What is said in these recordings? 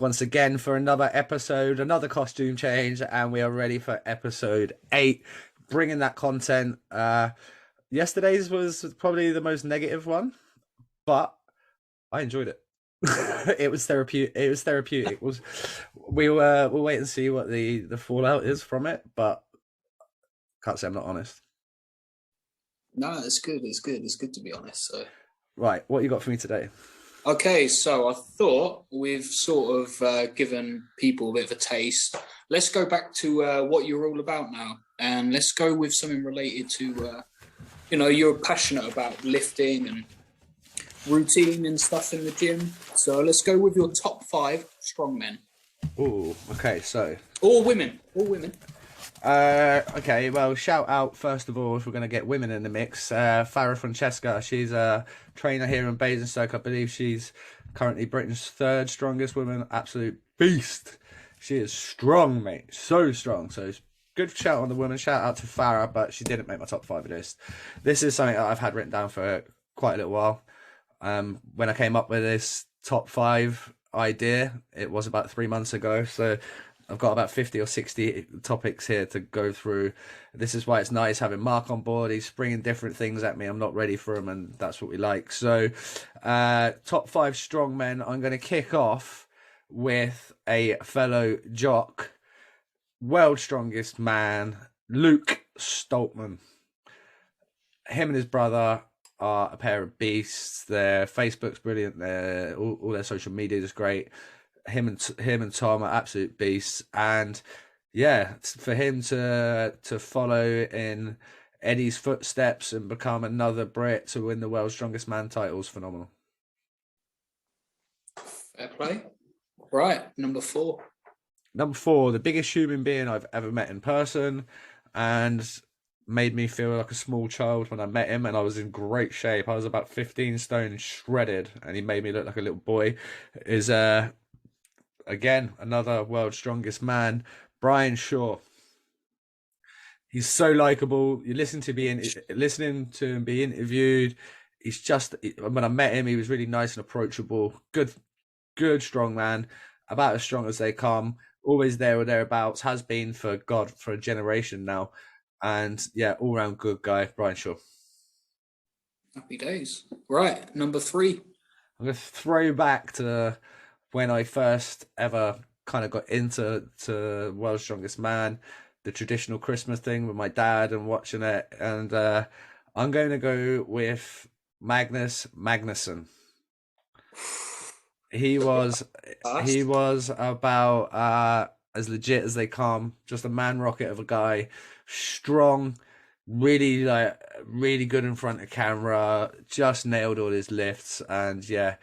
once again for another episode, another costume change, and we are ready for episode 8, bringing that content. Yesterday's was probably the most negative one, but I enjoyed it. It was therapeutic. We'll wait and see what the fallout is from it, but can't say I'm not honest. No, it's good. It's good. It's good to be honest. So, right, what you got for me today? okay, so I thought we've sort of given people a bit of a taste. Let's go back to what you're all about now, and let's go with something related to, you're passionate about lifting and routine and stuff in the gym. So let's go with your top 5 strongmen. Oh, okay, so all women. Okay, well, shout out first of all if we're going to get women in the mix. Farah Francesca, she's a trainer here in Basingstoke. I believe she's currently Britain's 3rd strongest woman. Absolute beast. She is strong, mate. So strong. So good shout on the woman. Shout out to Farah, but she didn't make my top 5 of this. This is something that I've had written down for quite a little while. When I came up with this top 5 idea, it was about 3 months ago. So I've got about 50 or 60 topics here to go through. This is why it's nice having Mark on board. He's springing different things at me. I'm not ready for him, and that's what we like. So, top 5 strong men. I'm going to kick off with a fellow jock, world's strongest man, Luke Stoltman. Him and his brother are a pair of beasts. Their Facebook's brilliant. All their social media is great. Him and Tom are absolute beasts, and yeah, for him to follow in Eddie's footsteps and become another Brit to win the world's strongest man title is phenomenal. Fair play. Right, number 4. Number 4, the biggest human being I've ever met in person, and made me feel like a small child when I met him, and I was in great shape. I was about 15 stone shredded, and he made me look like a little boy. Is again, another world's strongest man, Brian Shaw. He's so likable. You listening to him be interviewed. He's just, when I met him, he was really nice and approachable. Good strong man, about as strong as they come. Always there or thereabouts. Has been for a generation now. And yeah, all round good guy, Brian Shaw. Happy days. Right, number 3. I'm going to throw back to when I first ever kind of got into World's Strongest Man, the traditional Christmas thing with my dad and watching it. And I'm going to go with Magnus Magnusson. He was about as legit as they come. Just a man rocket of a guy, strong, really good in front of camera. Just nailed all his lifts, and yeah,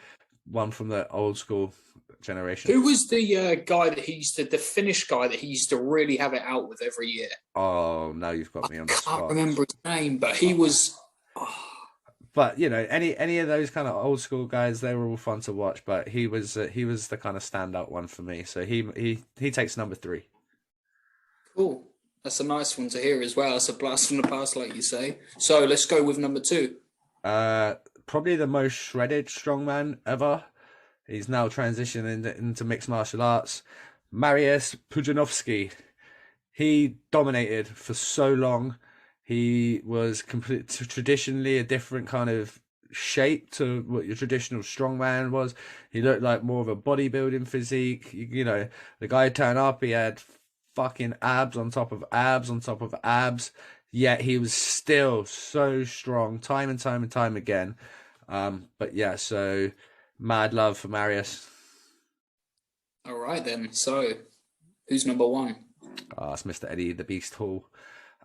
one from the old school generation. Who was the guy that the Finnish guy that he used to really have it out with every year? Oh, now you've got me on the spot. I can't remember his name, but he was. But you know, any of those kind of old school guys, they were all fun to watch. But he was the kind of standout one for me. So he takes number 3. Cool. That's a nice one to hear as well. It's a blast from the past, like you say. So let's go with number 2. Probably the most shredded strongman ever. He's now transitioning into mixed martial arts. Marius Pujanowski. He dominated for so long. He was traditionally a different kind of shape to what your traditional strongman was. He looked like more of a bodybuilding physique. You know, the guy turned up, he had fucking abs on top of abs on top of abs. Yet he was still so strong, time and time again. But yeah, so mad love for Marius. All right then. So, who's number 1? It's Mr. Eddie the Beast Hall.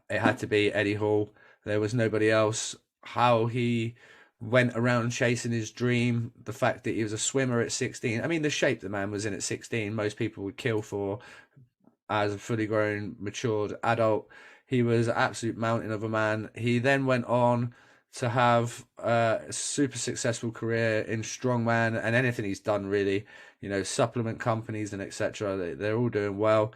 It had to be Eddie Hall. There was nobody else. How he went around chasing his dream, the fact that he was a swimmer at 16. I mean, the shape the man was in at 16, most people would kill for as a fully grown, matured adult. He was an absolute mountain of a man. He then went on to have a super successful career in strongman and anything he's done, really. You know, supplement companies and etc. They're all doing well.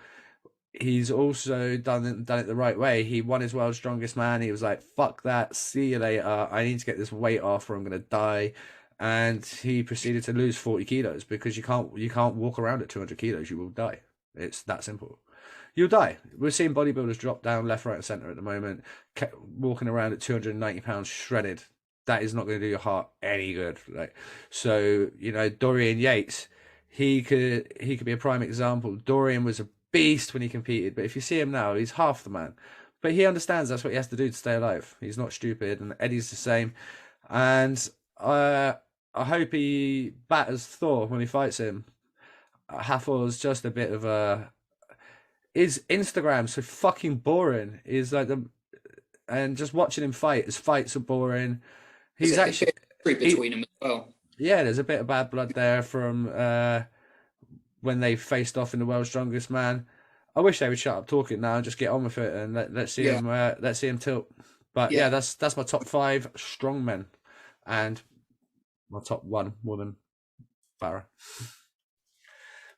He's also done it the right way. He won his world's strongest man. He was like, fuck that, see you later. I need to get this weight off or I'm going to die. and he proceeded to lose 40 kilos because you can't walk around at 200 kilos. You will die. It's that simple. You'll die. We're seeing bodybuilders drop down left, right, and center at the moment, walking around at 290 pounds shredded. That is not going to do your heart any good. Like, so, you know, Dorian Yates, he could be a prime example. Dorian was a beast when he competed, but if you see him now, he's half the man. But he understands that's what he has to do to stay alive. He's not stupid, and Eddie's the same. And I hope he batters Thor when he fights him. Hathor's just a bit of a... His Instagram's so fucking boring. Is like and just watching him fight, his fights are boring. He's actually between them as well. Yeah, there's a bit of bad blood there from when they faced off in the World's Strongest Man. I wish they would shut up talking now and just get on with it, and let's see him tilt. But yeah, that's my top 5 strongmen, and my top 1 woman, Farah.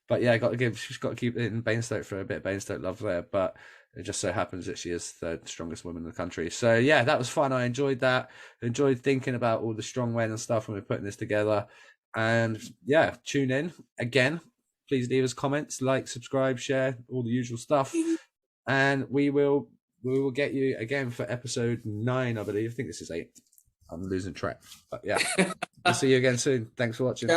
But yeah, she's got to keep it in Bainstoke for a bit of Bainstoke love there. But it just so happens that she is the strongest woman in the country. So yeah, that was fun. I enjoyed that. Enjoyed thinking about all the strongmen and stuff when we're putting this together. And yeah, tune in again. Please leave us comments, like, subscribe, share, all the usual stuff. And we will get you again for episode 9, I believe. I think this is 8. I'm losing track. But yeah, we'll see you again soon. Thanks for watching.